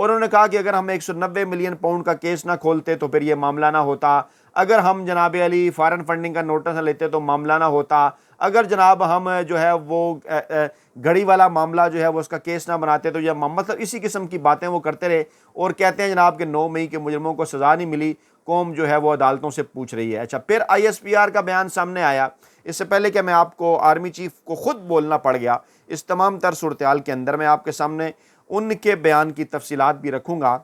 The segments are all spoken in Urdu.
اور انہوں نے کہا کہ اگر ہم 190 ملین پاؤنڈ کا کیس نہ کھولتے تو پھر یہ معاملہ نہ ہوتا، اگر ہم جناب علی فارن فنڈنگ کا نوٹس نہ لیتے تو معاملہ نہ ہوتا، اگر جناب ہم جو ہے وہ گھڑی والا معاملہ جو ہے وہ اس کا کیس نہ بناتے تو یہ مطلب اسی قسم کی باتیں وہ کرتے رہے، اور کہتے ہیں جناب کہ 9 مئی کے مجرموں کو سزا نہیں ملی، قوم جو ہے وہ عدالتوں سے پوچھ رہی ہے۔ اچھا، پھر ISPR کا بیان سامنے آیا۔ اس سے پہلے کہ میں آپ کو آرمی چیف کو خود بولنا پڑ گیا اس تمام تر صورتحال کے اندر، میں آپ کے سامنے ان کے بیان کی تفصیلات بھی رکھوں گا،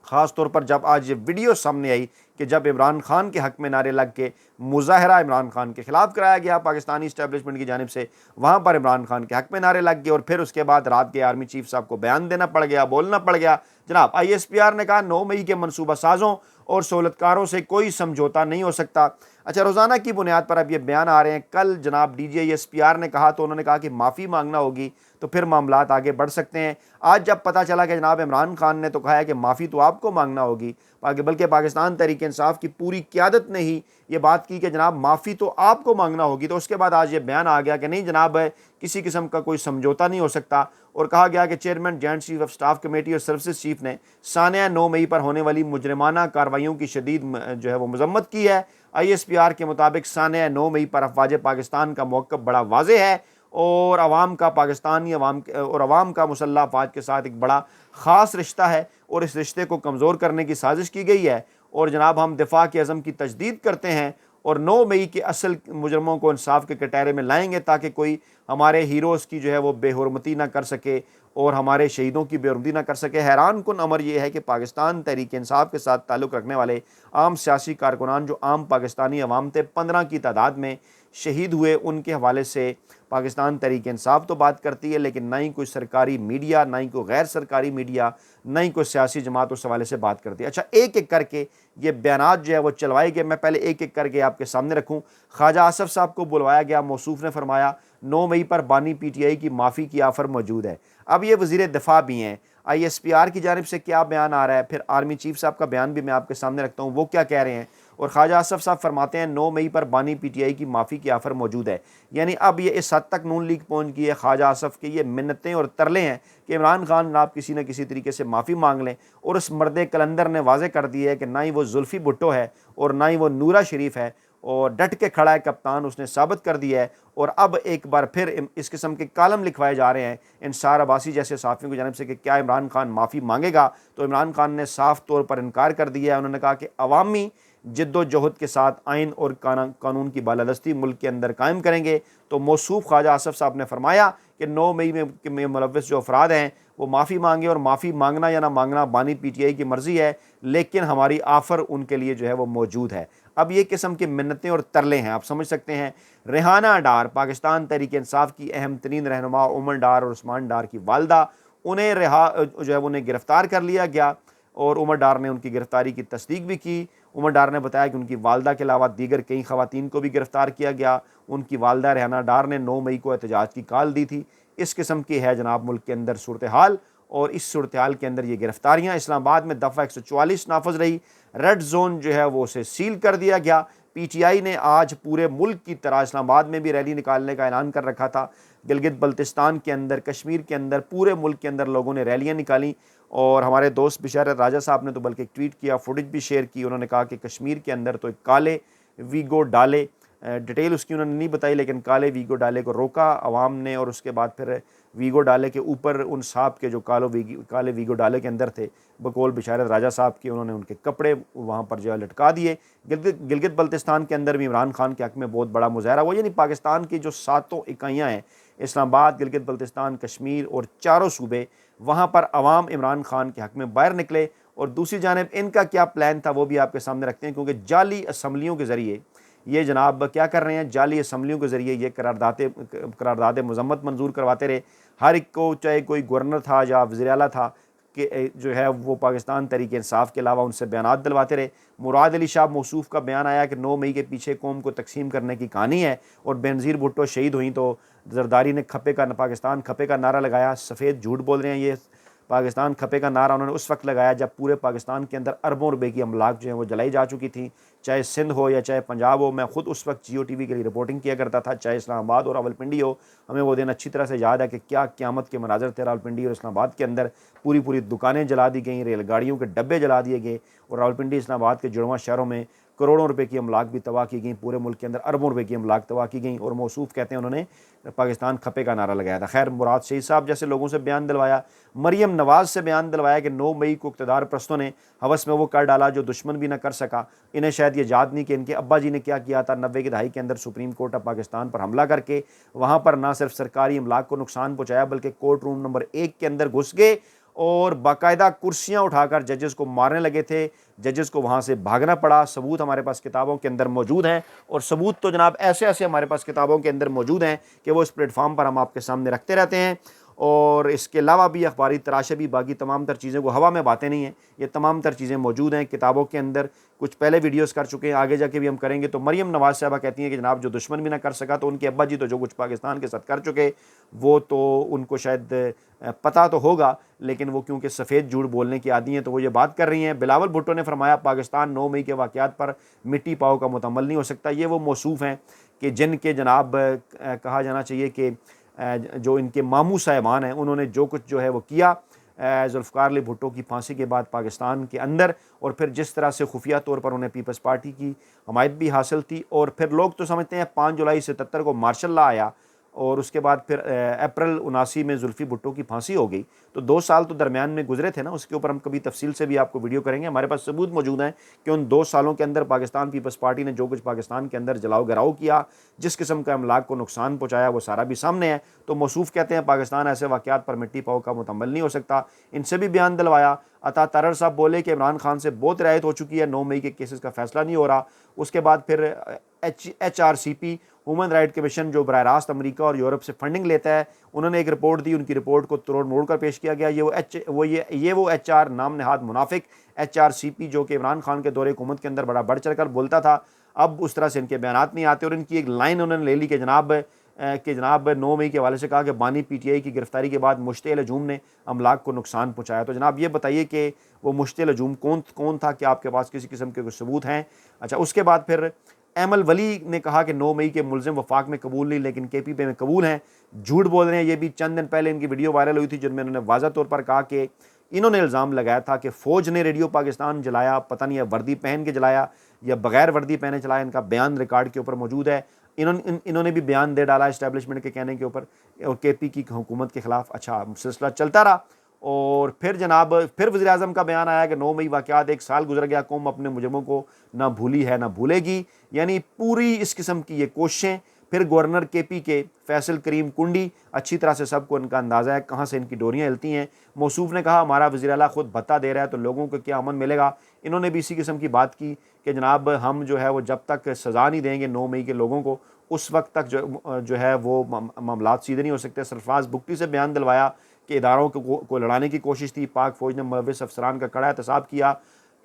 خاص طور پر جب آج یہ ویڈیو سامنے آئی کہ جب عمران خان کے حق میں نعرے لگ کے مظاہرہ عمران خان کے خلاف کرایا گیا پاکستانی اسٹیبلشمنٹ کی جانب سے، وہاں پر عمران خان کے حق میں نعرے لگ گئے، اور پھر اس کے بعد رات کے آرمی چیف صاحب کو بیان دینا پڑ گیا، بولنا پڑ گیا۔ جناب ISPR نے کہا 9 مئی کے منصوبہ سازوں اور سہولتکاروں سے کوئی سمجھوتا نہیں ہو سکتا۔ اچھا، روزانہ کی بنیاد پر اب یہ بیان آ رہے ہیں۔ کل جناب DG ISPR نے کہا تو انہوں نے کہا کہ معافی مانگنا ہوگی تو پھر معاملات آگے بڑھ سکتے ہیں۔ آج جب پتہ چلا کہ جناب عمران خان نے تو کہا ہے کہ معافی تو آپ کو مانگنا ہوگی، بلکہ پاکستان تحریک انصاف کی پوری قیادت نے ہی یہ بات کی کہ جناب معافی تو آپ کو مانگنا ہوگی، تو اس کے بعد آج یہ بیان آ گیا کہ نہیں جناب کسی قسم کا کوئی سمجھوتا نہیں ہو سکتا، اور کہا گیا کہ chairman joint chief of staff committee اور سروسز چیف نے سانحہ 9 مئی پر ہونے والی مجرمانہ کارروائیوں کی شدید جو ہے وہ مذمت کی ہے۔ ISPR کے مطابق سانحہ 9 مئی پر افواج پاکستان کا موقف بڑا واضح ہے، اور عوام کا پاکستانی عوام کا مسلح افواج کے ساتھ ایک بڑا خاص رشتہ ہے، اور اس رشتے کو کمزور کرنے کی سازش کی گئی ہے، اور جناب ہم دفاع کے عزم کی تجدید کرتے ہیں، اور 9 مئی کے اصل مجرموں کو انصاف کے کٹہرے میں لائیں گے تاکہ کوئی ہمارے ہیروز کی جو ہے وہ بے حرمتی نہ کر سکے اور ہمارے شہیدوں کی بے حرمتی نہ کر سکے۔ حیران کن امر یہ ہے کہ پاکستان تحریک انصاف کے ساتھ تعلق رکھنے والے عام سیاسی کارکنان جو عام پاکستانی عوام تھے، 15 کی تعداد میں شہید ہوئے، ان کے حوالے سے پاکستان تحریک انصاف تو بات کرتی ہے، لیکن نہ ہی کوئی سرکاری میڈیا، نہ ہی کوئی غیر سرکاری میڈیا، نہ ہی کوئی سیاسی جماعت اس حوالے سے بات کرتی ہے۔ اچھا، ایک ایک کر کے یہ بیانات جو ہے وہ چلوائے گئے، میں پہلے ایک ایک کر کے آپ کے سامنے رکھوں۔ خواجہ آصف صاحب کو بلوایا گیا، موصوف نے فرمایا 9 مئی پر بانی PTI کی معافی کی آفر موجود ہے۔ اب یہ وزیر دفاع بھی ہیں، ISPR کی جانب سے کیا بیان آ رہا ہے، پھر آرمی چیف صاحب کا بیان بھی میں آپ کے سامنے رکھتا ہوں، وہ کیا کہہ رہے ہیں۔ اور خواجہ آصف صاحب فرماتے ہیں 9 مئی پر بانی PTI کی معافی کی آفر موجود ہے، یعنی اب یہ اس حد تک نون لیگ پہنچ گئی ہے خواجہ آصف کے یہ منتیں اور ترلے ہیں کہ عمران خان آپ کسی نہ کسی طریقے سے معافی مانگ لیں، اور اس مرد کلندر نے واضح کر دی ہے کہ نہ ہی وہ زلفی بھٹو ہے اور نہ ہی وہ نورہ شریف ہے، اور ڈٹ کے کھڑا ہے کپتان، اس نے ثابت کر دیا ہے۔ اور اب ایک بار پھر اس قسم کے کالم لکھوائے جا رہے ہیں انصار عباسی جیسے صحافیوں کی جانب سے کہ کیا عمران خان معافی مانگے گا، تو عمران خان نے صاف طور پر انکار کر دیا ہے۔ انہوں نے کہا کہ عوامی جد و جہد کے ساتھ آئین اور قانون کی بالادستی ملک کے اندر قائم کریں گے۔ تو موصوف خواجہ آصف صاحب نے فرمایا کہ 9 مئی میں ملوث جو افراد ہیں وہ معافی مانگے، اور معافی مانگنا یا نہ مانگنا بانی PTI کی مرضی ہے، لیکن ہماری آفر ان کے لیے جو ہے وہ موجود ہے۔ اب یہ قسم کی منتیں اور ترلے ہیں، آپ سمجھ سکتے ہیں۔ ریحانہ ڈار، پاکستان تحریک انصاف کی اہم ترین رہنما عمر ڈار اور عثمان ڈار کی والدہ، انہیں انہیں گرفتار کر لیا گیا، اور عمر ڈار نے ان کی گرفتاری کی تصدیق بھی کی۔ عمر ڈار نے بتایا کہ ان کی والدہ کے علاوہ دیگر کئی خواتین کو بھی گرفتار کیا گیا۔ ان کی والدہ ریحانہ ڈار نے 9 مئی کو احتجاج کی کال دی تھی۔ اس قسم کی ہے جناب ملک کے اندر صورتحال، اور اس صورتحال کے اندر یہ گرفتاریاں۔ اسلام آباد میں دفعہ 144 نافذ رہی، ریڈ زون جو ہے وہ اسے سیل کر دیا گیا۔ PTI نے آج پورے ملک کی طرح اسلام آباد میں بھی ریلی نکالنے کا اعلان کر رکھا تھا۔ گلگت بلتستان کے اندر، کشمیر کے اندر، پورے ملک کے اندر لوگوں نے ریلیاں نکالی، اور ہمارے دوست بشارت راجہ صاحب نے تو بلکہ ایک ٹویٹ کیا، فوٹیج بھی شیئر کی۔ انہوں نے کہا کہ کشمیر کے اندر تو ایک کالے ویگو ڈالے، ڈیٹیل اس کی انہوں نے نہیں بتائی، لیکن کالے ویگو ڈالے کو روکا عوام نے، اور اس کے بعد پھر ویگو ڈالے کے اوپر ان صاحب کے جو کالے ویگو ڈالے کے اندر تھے بقول بشارت راجہ صاحب کی، انہوں نے ان کے کپڑے وہاں پر جو ہے لٹکا دیے۔ گلگت بلتستان کے اندر بھی عمران خان کے حق میں بہت بڑا مظاہرہ ہوا، یعنی پاکستان کی جو 7 اکائیاں ہیں، اسلام آباد، گلگت بلتستان، کشمیر اور چاروں صوبے، وہاں پر عوام عمران خان کے حق میں باہر نکلے۔ اور دوسری جانب ان کا کیا پلان تھا وہ بھی آپ کے سامنے رکھتے ہیں، کیونکہ جعلی اسمبلیوں کے ذریعے یہ جناب کیا کر رہے ہیں، جعلی اسمبلیوں کے ذریعے یہ قرارداد مذمت منظور کرواتے رہے۔ ہر ایک کو، چاہے کوئی گورنر تھا یا وزیر اعلیٰ تھا، کہ جو ہے وہ پاکستان تحریک انصاف کے علاوہ ان سے بیانات دلواتے رہے۔ مراد علی شاہ موصوف کا بیان آیا کہ 9 مئی کے پیچھے قوم کو تقسیم کرنے کی کہانی ہے، اور بینظیر بھٹو شہید ہوئیں تو زرداری نے پاکستان کھپے کا نعرہ لگایا۔ سفید جھوٹ بول رہے ہیں یہ پاکستان کھپے کا نعرہ انہوں نے اس وقت لگایا جب پورے پاکستان کے اندر اربوں روپے کی املاک جو ہیں وہ جلائی جا چکی تھیں، چاہے سندھ ہو یا چاہے پنجاب ہو۔ میں خود اس وقت جیو ٹی وی کے لیے رپورٹنگ کیا کرتا تھا، چاہے اسلام آباد اور راولپنڈی ہو۔ ہمیں وہ دن اچھی طرح سے یاد ہے کہ کیا قیامت کے مناظر تھے راولپنڈی اور اسلام آباد کے اندر۔ پوری دکانیں جلا دی گئیں، ریل گاڑیوں کے ڈبے جلا دیے گئے، اور راولپنڈی اسلام آباد کے جڑواں شہروں میں کروڑوں روپے کی املاک بھی تباہ کی گئیں، پورے ملک کے اندر اربوں روپے کی املاک تباہ کی گئیں، اور موصوف کہتے ہیں انہوں نے پاکستان کھپے کا نعرہ لگایا تھا۔ خیر، مراد شہید صاحب جیسے لوگوں سے بیان دلوایا، مریم نواز سے بیان دلوایا کہ 9 مئی کو اقتدار پرستوں نے ہوس میں وہ کر ڈالا جو دشمن بھی نہ کر سکا۔ انہیں شاید یہ یاد نہیں کہ ان کے ابا جی نے کیا کیا تھا 90 کی دہائی کے اندر سپریم کورٹ آف پاکستان پر حملہ کر کے وہاں پر نہ صرف سرکاری املاک کو نقصان پہنچایا بلکہ کورٹ روم نمبر 1 کے اندر گھس گئے اور باقاعدہ کرسیاں اٹھا کر ججز کو مارنے لگے تھے، ججز کو وہاں سے بھاگنا پڑا۔ ثبوت ہمارے پاس کتابوں کے اندر موجود ہیں، اور ثبوت تو جناب ایسے ہمارے پاس کتابوں کے اندر موجود ہیں کہ وہ اس پلیٹ فارم پر ہم آپ کے سامنے رکھتے رہتے ہیں۔ اور اس کے علاوہ بھی اخباری تراشے بھی، باقی تمام تر چیزیں وہ ہوا میں باتیں نہیں ہیں، یہ تمام تر چیزیں موجود ہیں کتابوں کے اندر۔ کچھ پہلے ویڈیوز کر چکے ہیں، آگے جا کے بھی ہم کریں گے۔ تو مریم نواز صاحبہ کہتی ہیں کہ جناب جو دشمن بھی نہ کر سکا، تو ان کے ابا جی تو جو کچھ پاکستان کے ساتھ کر چکے وہ تو ان کو شاید پتہ تو ہوگا، لیکن وہ کیونکہ سفید جھوٹ بولنے کی عادی ہیں تو وہ یہ بات کر رہی ہیں۔ بلاول بھٹو نے فرمایا پاکستان 9 مئی کے واقعات پر مٹی پاؤ کا متحمل نہیں ہو سکتا۔ یہ وہ موصوف ہیں کہ جن کے جناب کہا جانا چاہیے کہ جو ان کے ماموں صاحبان ہیں انہوں نے جو کچھ جو ہے وہ کیا ذوالفقار علی بھٹو کی پھانسی کے بعد پاکستان کے اندر، اور پھر جس طرح سے خفیہ طور پر انہیں پیپلز پارٹی کی حمایت بھی حاصل تھی، اور پھر لوگ تو سمجھتے ہیں 5 جولائی 77 کو مارشل لا آیا، اور اس کے بعد پھر اپریل 79 میں زلفی بھٹو کی پھانسی ہو گئی۔ تو 2 سال تو درمیان میں گزرے تھے نا، اس کے اوپر ہم کبھی تفصیل سے بھی آپ کو ویڈیو کریں گے۔ ہمارے پاس ثبوت موجود ہیں کہ ان 2 سالوں کے اندر پاکستان پیپلز پارٹی نے جو کچھ پاکستان کے اندر جلاؤ گراؤ کیا، جس قسم کا املاک کو نقصان پہنچایا، وہ سارا بھی سامنے ہے۔ تو موصوف کہتے ہیں پاکستان ایسے واقعات پر مٹی پاؤ کا متحمل نہیں ہو سکتا۔ ان سے بھی بیان دلوایا۔ عطا تارڑ صاحب بولے کہ عمران خان سے بہت رعایت ہو چکی ہے، 9 مئی کے کیسز کا فیصلہ نہیں ہو رہا۔ اس کے بعد پھر HRCP ہیومن رائٹ کمیشن جو براہ راست امریکہ اور یورپ سے فنڈنگ لیتا ہے، انہوں نے ایک رپورٹ دی، ان کی رپورٹ کو توڑ موڑ کر پیش کیا گیا۔ یہ وہ HR نام نہاد منافق HRCP جو کہ عمران خان کے دور حکومت کے اندر بڑا بڑھ چڑھ کر بولتا تھا، اب اس طرح سے ان کے بیانات نہیں آتے۔ اور ان کی ایک لائن انہوں نے لے لی کہ جناب 9 مئی کے حوالے سے کہا کہ بانی PTI کی گرفتاری کے بعد مشتعل ہجوم نے املاک کو نقصان پہنچایا۔ تو جناب یہ بتائیے کہ وہ مشتعل ہجوم کون تھا؟ کہ آپ کے پاس کسی قسم کے کوئی ثبوت ہیں؟ اچھا، اس کے بعد پھر ایمل ولی نے کہا کہ 9 مئی کے ملزم وفاق میں قبول نہیں لیکن KPP میں قبول ہیں، جھوٹ بول رہے ہیں۔ یہ بھی چند دن پہلے ان کی ویڈیو وائرل ہوئی تھی جن میں انہوں نے واضح طور پر کہا کہ انہوں نے الزام لگایا تھا کہ فوج نے ریڈیو پاکستان جلایا، پتہ نہیں ہے وردی پہن کے جلایا یا بغیر وردی پہنے چلایا۔ ان کا بیان ریکارڈ کے اوپر موجود ہے۔ انہوں نے بھی بیان دے ڈالا اسٹیبلشمنٹ کے کہنے کے اوپر اور KP کی حکومت کے خلاف۔ اچھا، سلسلہ چلتا رہا، اور پھر جناب وزیر اعظم کا بیان آیا کہ 9 مئی واقعات 1 سال گزر گیا، قوم اپنے مجرموں کو نہ بھولی ہے نہ بھولے گی۔ یعنی پوری اس قسم کی یہ کوششیں۔ پھر گورنر KP کے فیصل کریم کنڈی، اچھی طرح سے سب کو ان کا اندازہ ہے کہاں سے ان کی ڈوریاں ہلتی ہیں۔ موصوف نے کہا ہمارا وزیر اعلیٰ خود بھتہ دے رہا ہے تو لوگوں کو کیا امن ملے گا۔ انہوں نے بھی اسی قسم کی بات کی کہ جناب ہم جو ہے وہ جب تک سزا نہیں دیں گے 9 مئی کے لوگوں کو، اس وقت تک جو ہے وہ معاملات سیدھے نہیں ہو سکتے۔ سرفراز بگٹی سے بیان دلوایا کہ اداروں کو لڑانے کی کوشش تھی، پاک فوج نے ملوث افسران کا کڑا احتساب کیا۔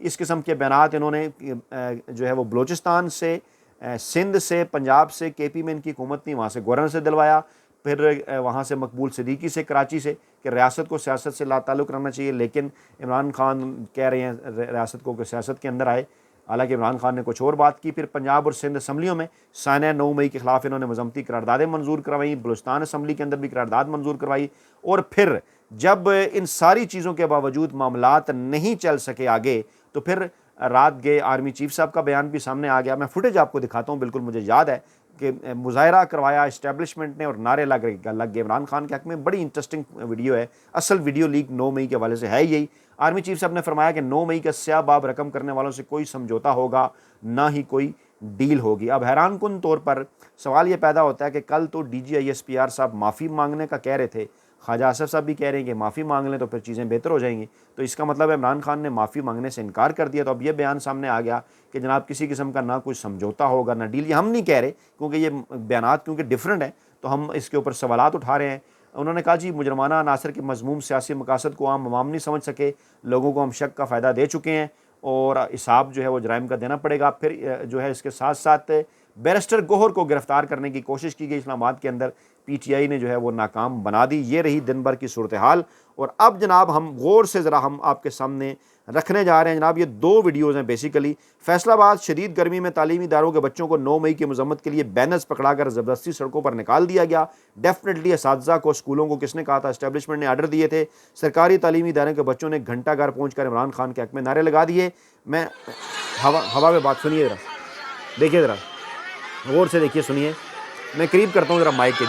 اس قسم کے بیانات انہوں نے جو ہے وہ بلوچستان سے، سندھ سے، پنجاب سے، KP میں ان کی حکومت نہیں، وہاں سے گورنر سے دلوایا، پھر وہاں سے مقبول صدیقی سے کراچی سے کہ ریاست کو سیاست سے لا تعلق رہنا چاہیے، لیکن عمران خان کہہ رہے ہیں ریاست کو کہ سیاست کے اندر آئے، حالانکہ عمران خان نے کچھ اور بات کی۔ پھر پنجاب اور سندھ اسمبلیوں میں سانحہ 9 مئی کے خلاف انہوں نے مذمتی قراردادیں منظور کروائیں، بلوچستان اسمبلی کے اندر بھی قرارداد منظور کروائی۔ اور پھر جب ان ساری چیزوں کے باوجود معاملات نہیں چل سکے آگے، تو پھر رات گئے آرمی چیف صاحب کا بیان بھی سامنے آ گیا۔ میں فوٹیج آپ کو دکھاتا ہوں، بالکل مجھے یاد ہے کہ مظاہرہ کروایا اسٹیبلشمنٹ نے اور نعرے لگ گئے عمران خان کے حق میں۔ بڑی انٹرسٹنگ ویڈیو ہے، اصل ویڈیو لیک 9 مئی کے حوالے سے ہے یہی۔ آرمی چیف صاحب نے فرمایا کہ 9 مئی کا سیاہ باب رقم کرنے والوں سے کوئی سمجھوتا ہوگا، نہ ہی کوئی ڈیل ہوگی۔ اب حیران کن طور پر سوال یہ پیدا ہوتا ہے کہ کل تو DG ISPR صاحب معافی مانگنے کا کہہ رہے تھے، خواجہ آصف صاحب بھی کہہ رہے ہیں کہ معافی مانگ لیں تو پھر چیزیں بہتر ہو جائیں گی، تو اس کا مطلب ہے عمران خان نے معافی مانگنے سے انکار کر دیا۔ تو اب یہ بیان سامنے آ گیا کہ جناب کسی قسم کا نہ کوئی سمجھوتا ہوگا نہ ڈیل۔ یہ ہم نہیں کہہ رہے کیونکہ یہ بیانات کیونکہ ڈیفرنٹ ہیں تو ہم اس کے اوپر سوالات اٹھا رہے ہیں۔ انہوں نے کہا جی مجرمانہ عناصر کے مذموم سیاسی مقاصد کو عوام نہیں سمجھ سکے، لوگوں کو ہم شک کا فائدہ دے چکے ہیں اور حساب جو ہے وہ جرائم کا دینا پڑے گا۔ پھر جو ہے اس کے ساتھ ساتھ بیرسٹر گوہر کو گرفتار کرنے کی کوشش کی گئی اسلام آباد کے اندر، پی ٹی آئی نے جو ہے وہ ناکام بنا دی۔ یہ رہی دن بھر کی صورتحال۔ اور اب جناب ہم غور سے ذرا ہم آپ کے سامنے رکھنے جا رہے ہیں جناب، یہ 2 ویڈیوز ہیں بیسیکلی۔ فیصل آباد شدید گرمی میں تعلیمی اداروں کے بچوں کو 9 مئی کی مذمت کے لیے بینرز پکڑا کر زبردستی سڑکوں پر نکال دیا گیا۔ ڈیفینیٹلی اساتذہ کو، اسکولوں کو کس نے کہا تھا؟ اسٹیبلشمنٹ نے آرڈر دیے تھے۔ سرکاری تعلیمی ادارے کے بچوں نے گھنٹہ گھر پہنچ کر عمران خان کے حق میں نعرے لگا دیے۔ میں ہوا میں بات سنیے ذرا، دیکھیے ذرا غور سے دیکھیے، سنیے، میں قریب کرتا ہوں ذرا مائک کے۔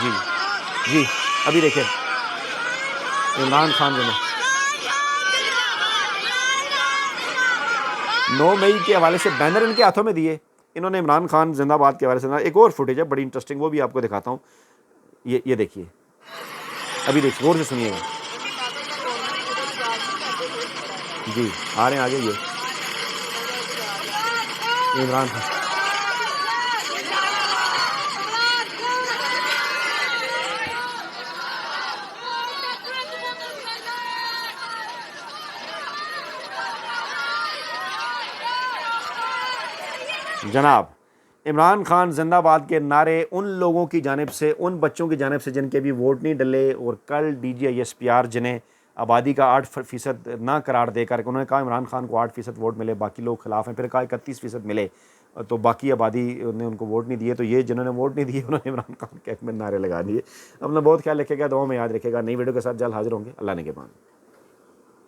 جی ابھی دیکھیں عمران خان جو 9 مئی کے حوالے سے بینر ان کے ہاتھوں میں دیے انہوں نے عمران خان زندہ باد کے حوالے سے۔ ایک اور فوٹیج ہے بڑی انٹرسٹنگ، وہ بھی آپ کو دکھاتا ہوں، یہ دیکھیے، ابھی دیکھیے، غور سے سنیے گا۔ جی آ رہے ہیں آگے، یہ عمران خان۔ جناب عمران خان زندہ باد کے نعرے ان لوگوں کی جانب سے، ان بچوں کی جانب سے جن کے بھی ووٹ نہیں ڈلے، اور کل D G I S P R جنہیں آبادی کا 8% نہ قرار دے کر، انہوں نے کہا عمران خان کو 8% ووٹ ملے، باقی لوگ خلاف ہیں، پھر کہا 31% ملے تو باقی آبادی نے ان کو ووٹ نہیں دیے، تو یہ جنہوں نے ووٹ نہیں دیے انہوں نے عمران خان کے حق میں نعرے لگا دیے۔ اپنا بہت خیال رکھے گا، دعاؤں میں یاد رکھے گا۔ نئی ویڈیو کے ساتھ جلد حاضر ہوں گے، اللہ نے کے بعد۔